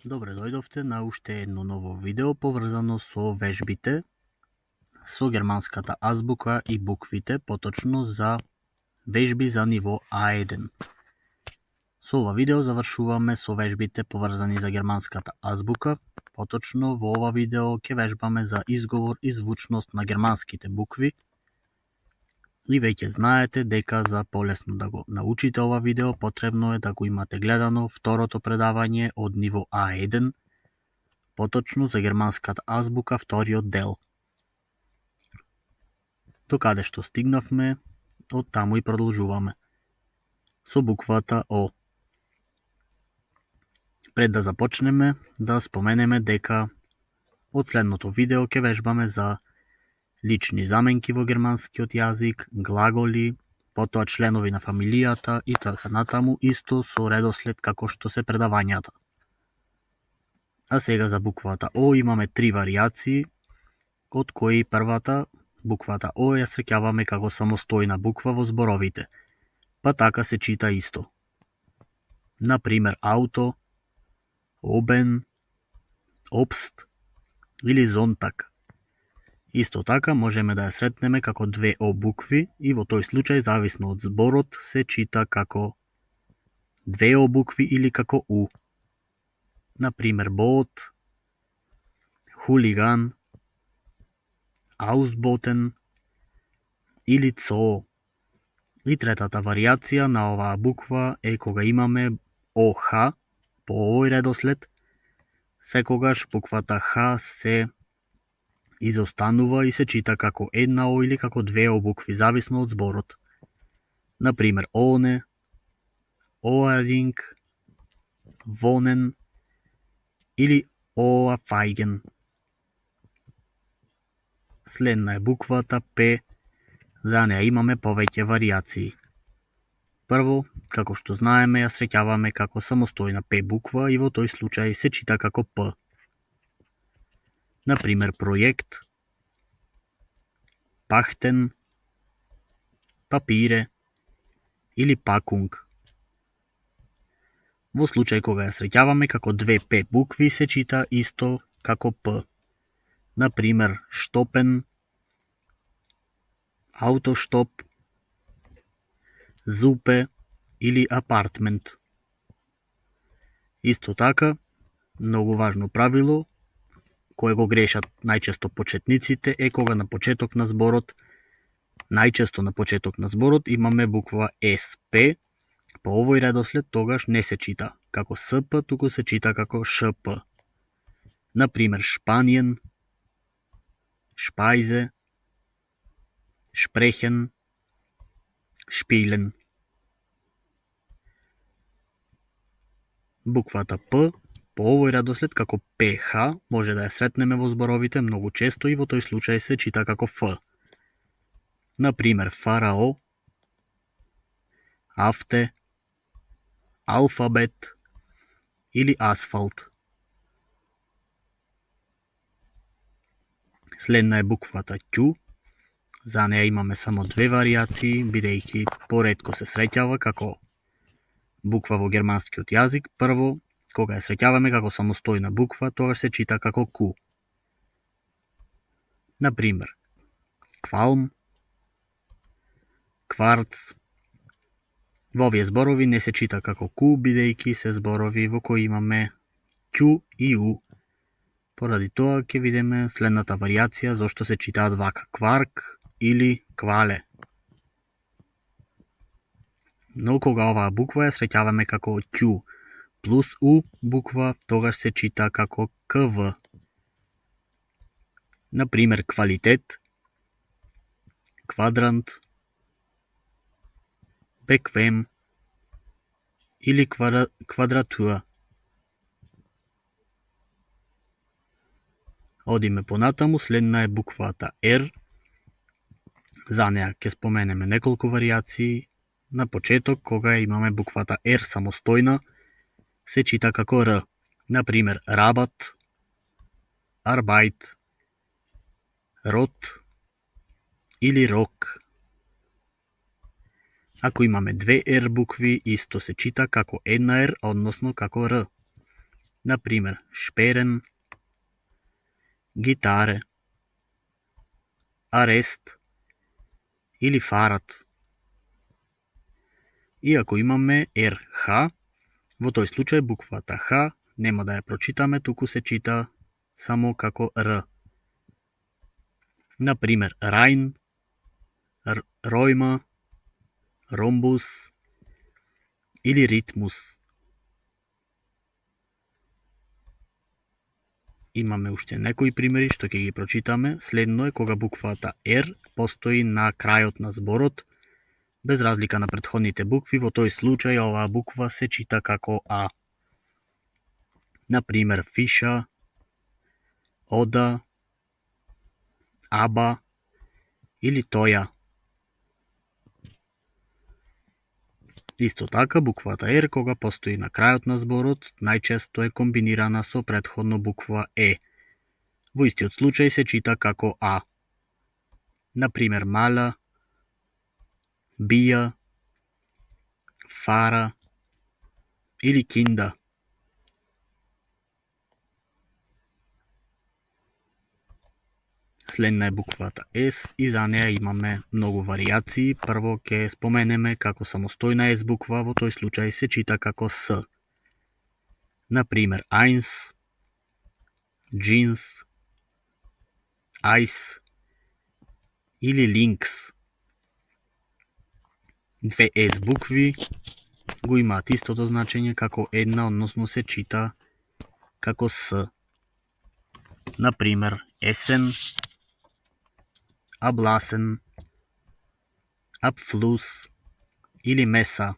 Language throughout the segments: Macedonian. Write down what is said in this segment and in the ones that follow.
Добре дојдовте на уште едно ново видео поврзано со вежбите, со германската азбука и буквите, поточно за вежби за ниво А1. Со ова видео завршуваме со вежбите поврзани за германската азбука, поточно во ова видео ќе вежбаме за изговор и звучност на германските букви. И веќе знаете дека за полесно да го научите ова видео, потребно е да го имате гледано второто предавање од ниво А1, поточно за германската азбука вториот дел. До каде што стигнавме, од таму и продолжуваме. Со буквата О. Пред да започнеме, да споменеме дека од следното видео ќе вежбаме за лични заменки во германскиот јазик, глаголи, потоа членови на фамилијата и така натаму, исто со редослед како што се предавањата. А сега за буквата О имаме 3 варијации, од кои првата, буквата О, ја среќаваме како самостојна буква во зборовите, па така се чита исто. Например, ауто, обен, обст или зонтак. Исто така можеме да ја сретнеме како 2 О букви и во тој случај, зависно од зборот, се чита како 2 О букви или како У. Например, боот, хулиган, аусботен или цоо. И третата варијација на оваа буква е кога имаме ОХ по овој редослед, секогаш буквата Х се изостанува и се чита како 1 О или како 2 О букви, зависно од зборот. Например, оне, оаринг, вонен или оафајген. Следна е буквата П, за неа имаме повеќе варијации. Прво, како што знаеме, ја среќаваме како самостојна П буква и во тој случај се чита како П. Например, пројект, пахтен, папире или пакунг. Во случај кога ја среќаваме како 2 П букви, се чита исто како П. Например, штопен, аутоштоп, зупе или апартмент. Исто така, многу важно правило, кое го грешат најчесто почетниците, е кога на почеток на зборот, најчесто на почеток на зборот имаме буква СП, по овој редослед тогаш не се чита како СП, туку се чита како ШП. Например, шпаниен, шпајзе, шпрехен, шпилен. Буквата П по овој редослед како ПХ може да ја сретнеме во зборовите многу често и во тој случај се чита како Ф. Например, фарао, авте, алфабет или асфалт. Следна е буквата Q, за неа имаме само 2 варијации, бидејќи поретко се среќава како буква во германскиот јазик. Прво, кога ја среќаваме како самостојна буква, тогаш се чита како Q. Например, квалм, кварц. Во овие зборови не се чита како Q, бидејќи се зборови во кои имаме Q и U. Поради тоа ќе видиме следната варијација зошто се читаат вака: кварк или квале. Но кога оваа буква ја среќаваме како Q плюс U буква, тогаш се чита како КВ. Например, квалитет, квадрант, беквем или квадратура. Одиме понатаму, следна е буквата R. За неа ќе споменеме неколку варијации. На почеток, кога имаме буквата R самостојна, се чита како Р. Например, рабат, арбајт, рот или рок. Ако имаме 2 R букви, исто се чита како една R, односно како Р. Например, шперен, гитаре, арест или фарат. И ако имаме RH, во тој случај буквата H нема да ја прочитаме, туку се чита само како R. Например, Рајн, Ројма, Ромбус или Ритмус. Имаме уште некои примери што ќе ги прочитаме. Следно е кога буквата R постои на крајот на зборот, без разлика на претходните букви, во тој случај оваа буква се чита како А. Например, Фиша, Ода, Аба или Тоја. Исто така, буквата R кога постои на крајот на зборот, најчесто е комбинирана со претходно буква Е. Во истиот случај се чита како А. Например, Мала, Бија, Фара или Кинда. Следна е буквата S и за неа имаме многу варијации. Прво ќе споменеме како самостојна S буква, во тој случај се чита како С. Например, Eins, Jeans, Ice или Lynx. Две S букви го имаат истото значење како една, односно се чита како С. Например, Есен, Абласен, Апфлус или Меса.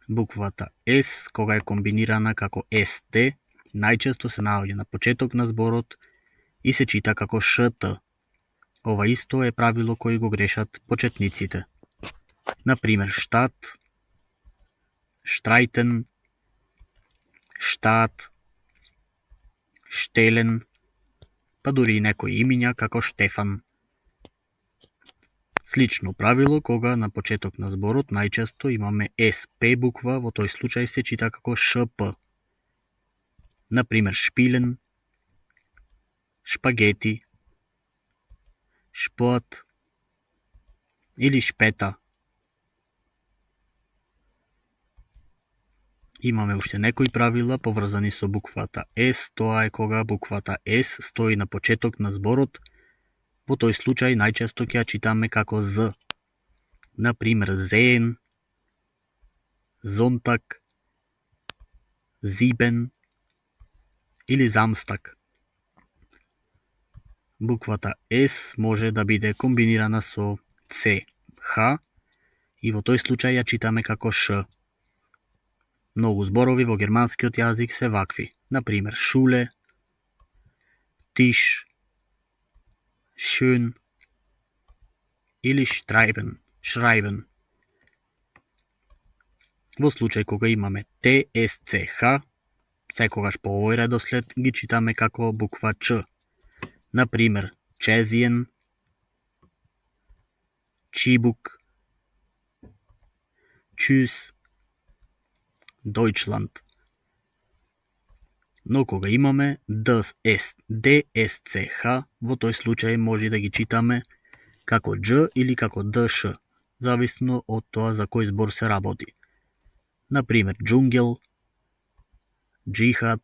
Буквата S, кога е комбинирана како ST, најчесто се наоѓа на почеток на зборот и се чита како ШТ. Ова исто е правило кој го грешат почетниците. Например, Штат, Штрајтен, Штат, Штелен, па дури и некои имиња како Штефан. Слично правило кога на почеток на зборот најчесто имаме СП буква, во тој случај се чита како ШП. Например, Шпилен, Шпагети, Шпот или Шпета. Имаме уште некои правила поврзани со буквата S, тоа е кога буквата S стои на почеток на зборот, во тој случај најчесто ќе ја читаме како Z. Например, Зеен, Зонтак, Зибен или Замстак. Буквата S може да биде комбинирана со CH и во тој случај ја читаме како Ш. Многу зборови во германскиот јазик се вакви. Например, Шуле, Тиш, Шön или Шрајбен. Во случај кога имаме TSCH, секогаш по овој редослед ги читаме како буква Ч. Например, Чезиен, Чибук, Чус, Дојчланд. Но кога имаме DSCH, во тој случај може да ги читаме како Дж или како ДШ, зависно од тоа за кој збор се работи. Например, Джунгел, Джихад,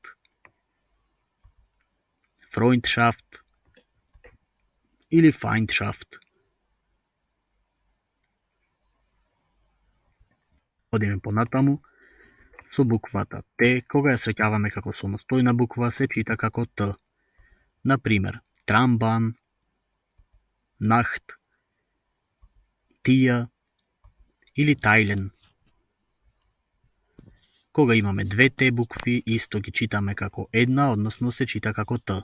Фройндшафт или Фајндшафт. Одиме понатаму. Со буквата Т, кога ја среќаваме како самостојна буква, се чита како Т. Например, Трамбан, Нахт, Тија или Тајлен. Кога имаме две Т букви, исто ги читаме како една, односно се чита како Т.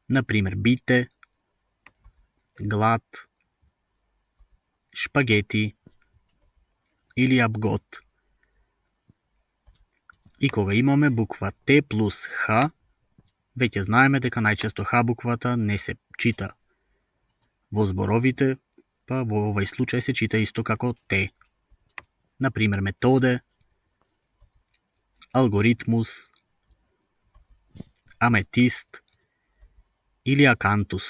Например, Бите, Глад, Шпагети или Абгот. И кога имаме буква Т плюс Х, веќе знаеме дека најчесто Х буквата не се чита во зборовите, па во овој случај се чита исто како Т. Например, Методе, алгоритмус, аметист или акантус.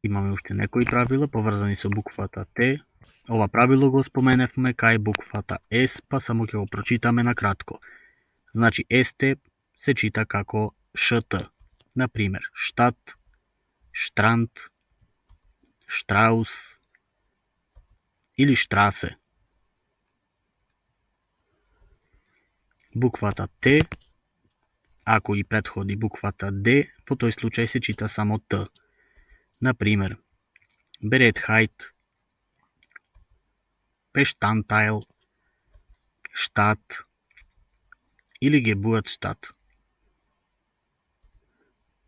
Имаме уште некои правила поврзани со буквата Т. Ова правило го споменевме кај буквата С, па само ќе го прочитаме на кратко. Значи СТ се чита како ШТ. Например, штат, штранд, штраус или штрасе. Буквата Т, ако и претходи буквата Д, во тој случај се чита само Т. Например, Беретхајт, Бештантайл, штат или Гебуатштат.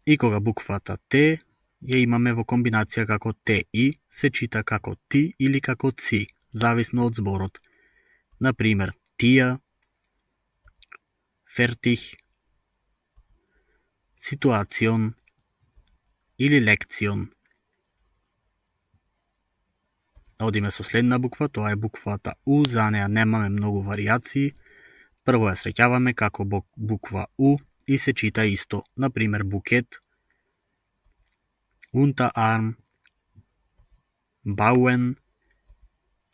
И кога буквата Т ја имаме во комбинација како ТИ, се чита како ти или како ци, зависно од зборот. Например, тија, фертих, ситуацион или лекцион. Одиме со следна буква, тоа е буквата У, за неа немаме многу варијации. Прво ја среќаваме како буква У и се чита исто. Например, букет, Unterarm, Bauen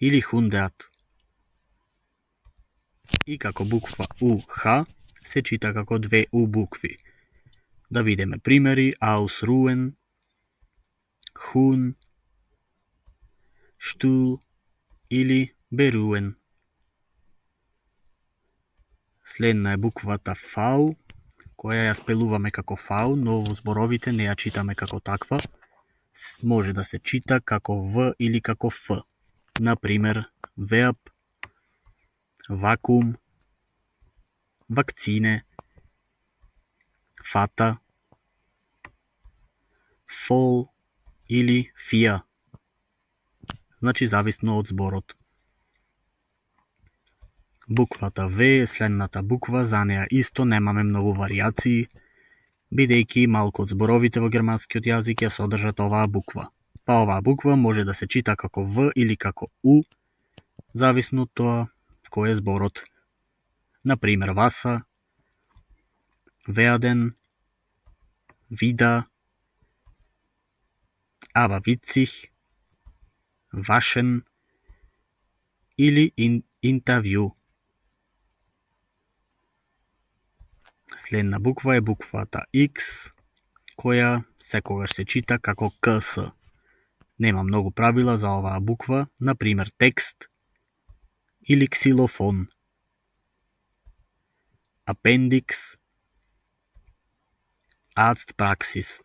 или Hundert. И како буква УХ се чита како две У букви. Да видиме примери: Ausruhen, Huhn, Stuhl или Beruhen. Следна е буквата V, која ја спелуваме како V, но во зборовите не ја читаме како таква. Може да се чита како В или како Ф. Например, Verb, Vakuum, Vakcine, Fata, Fall или Fia. Значи зависно од зборот. Буквата В е следната буква, за неа исто немаме многу варијации, бидејќи малку од зборовите во германскиот јазик ја содржат оваа буква. Па оваа буква може да се чита како В или како У, зависно од тоа кој е зборот. Например, Васа, Werden, Vida, Aber witzig, Waschen или Interview. Следна буква е буквата X, која секогаш се чита како КС. Нема многу правила за оваа буква, например текст или ксилофон. Апендикс, Arztpraxis,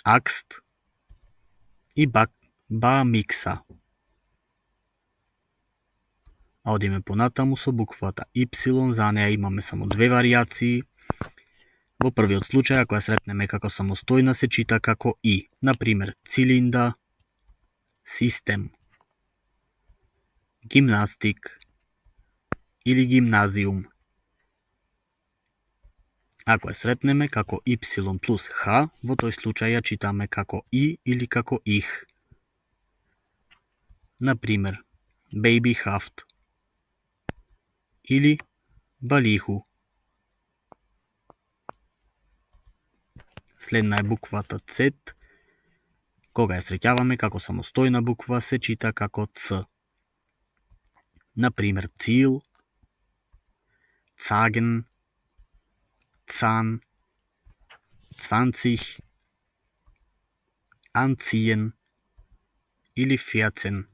Акст и Бамикса. Одиме понатаму со буквата Y, за неа имаме само две варијации. Во првиот случај, ако ја сретнеме како самостојна, се чита како И. Например, цилинда, систем, гимнастик или гимназиум. Ако ја сретнеме како Y плюс Х, во тој случај ја читаме како И или како Их. Например, Babyhaft или Балиху. Следна е буквата Z. Кога ја среќаваме како самостојна буква, се чита како Ц. Например, Ziel, Zagen, Zahn, 20, Anziehen или 14.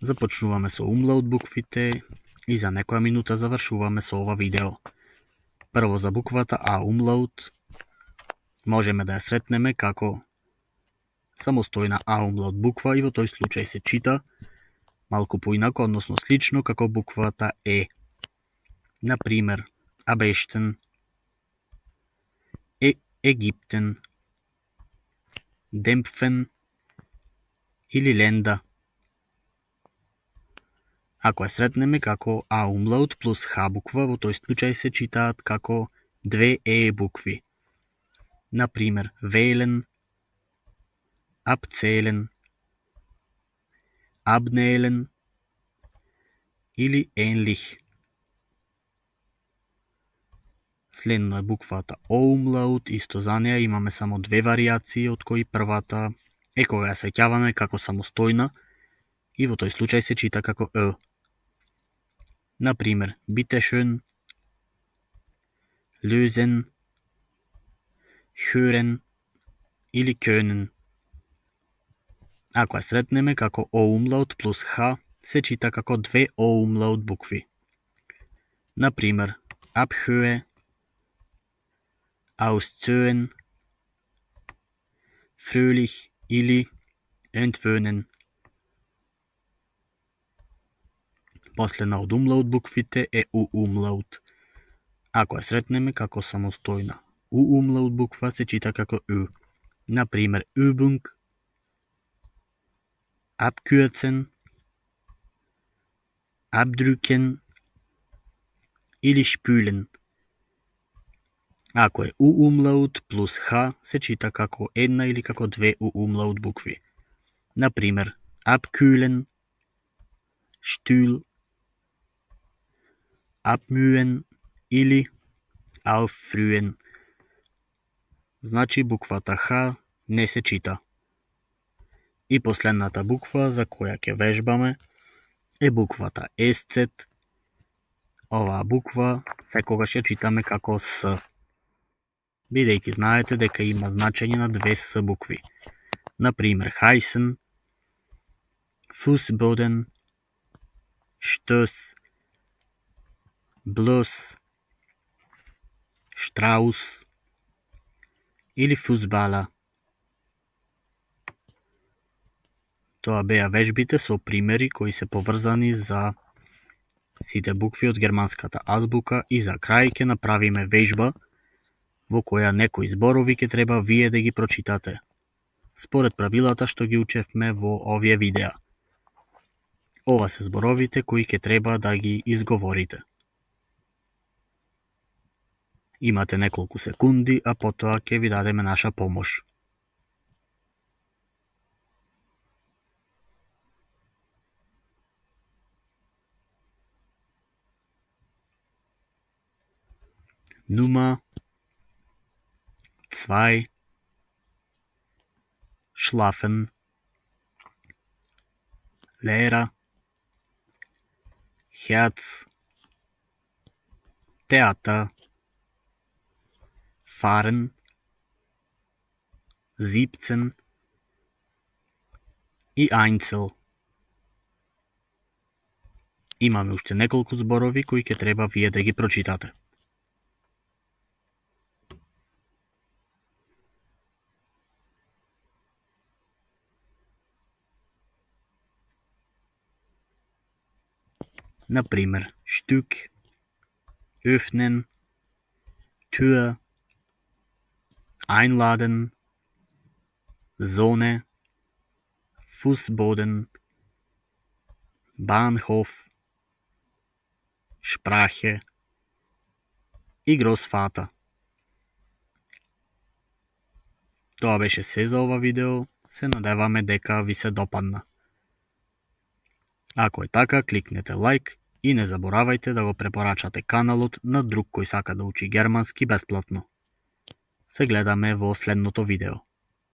Започнуваме со умлаут буквите и за некоја минута завршуваме со ова видео. Прво за буквата А умлаут можеме да ја сретнеме како самостојна А умлаут буква и во тој случај се чита малку поинако, односно слично како буквата Е. Например, Абештен, Египтен, Демпфен или Ленда. Ако ја сретнеме како А умлаут плюс Х буква, во тој случај се читаат како две Е букви. Например, Wählen, abzählen, abnähen или ähnlich. Следно е буквата Umlaut, исто за неја имаме само две варијации, од кои првата е кога ја сеќаваме како самостојна и во тој случај се чита како Ö. Например, bitte schön, lösen, hören или können. Ако ја сретнеме како O-umlaut плюс H, се чита како две O-umlaut букви. Например, abhöhe, auszöen, fröhlich или entwöhnen. Последна од умлаут буквите е U-umlaut. Ако ја сретнеме како самостојна U-umlaut буква, се чита како U. Например, Übung, abkürzen, abdrücken или spülen. Ако е U-umlaut плюс H, се чита како една или како две U-umlaut букви. Например, abkühlen, Stuhl, abmühen или auffrühen. Значи буквата H не се чита. И последната буква за која ќе вежбаме е буквата SZ. Оваа буква секогаш ја читаме како С, бидејќи знаете дека има значење на две С букви. Например, heißen, Fußboden, Stoß, Bloß, Strauß или Fußballer. Тоа беа вежбите со примери кои се поврзани за сите букви од германската азбука и за крај ќе направиме вежба во која некои зборови ќе треба вие да ги прочитате, според правилата што ги учевме во овие видеа. Ова се зборовите кои ќе треба да ги изговорите. Имате неколку секунди, а потоа ќе ви дадеме наша помош. Nummer 2 Schlafen, Lehrer, Herz, Theater, Fahren, 17 и Einzel. Имаме уште неколку зборови кои ќе треба вие да ги прочитате. Например, Stück, öffnen, Tür, einladen, Sonne, Fußboden, Bahnhof, Sprache и Großvater. Тоа беше се за ова видео, се надеваме дека ви се допадна. Ако е така, кликнете лайк и не заборавајте да го препорачате каналот на друг кој сака да учи германски бесплатно. Се гледаме во следното видео.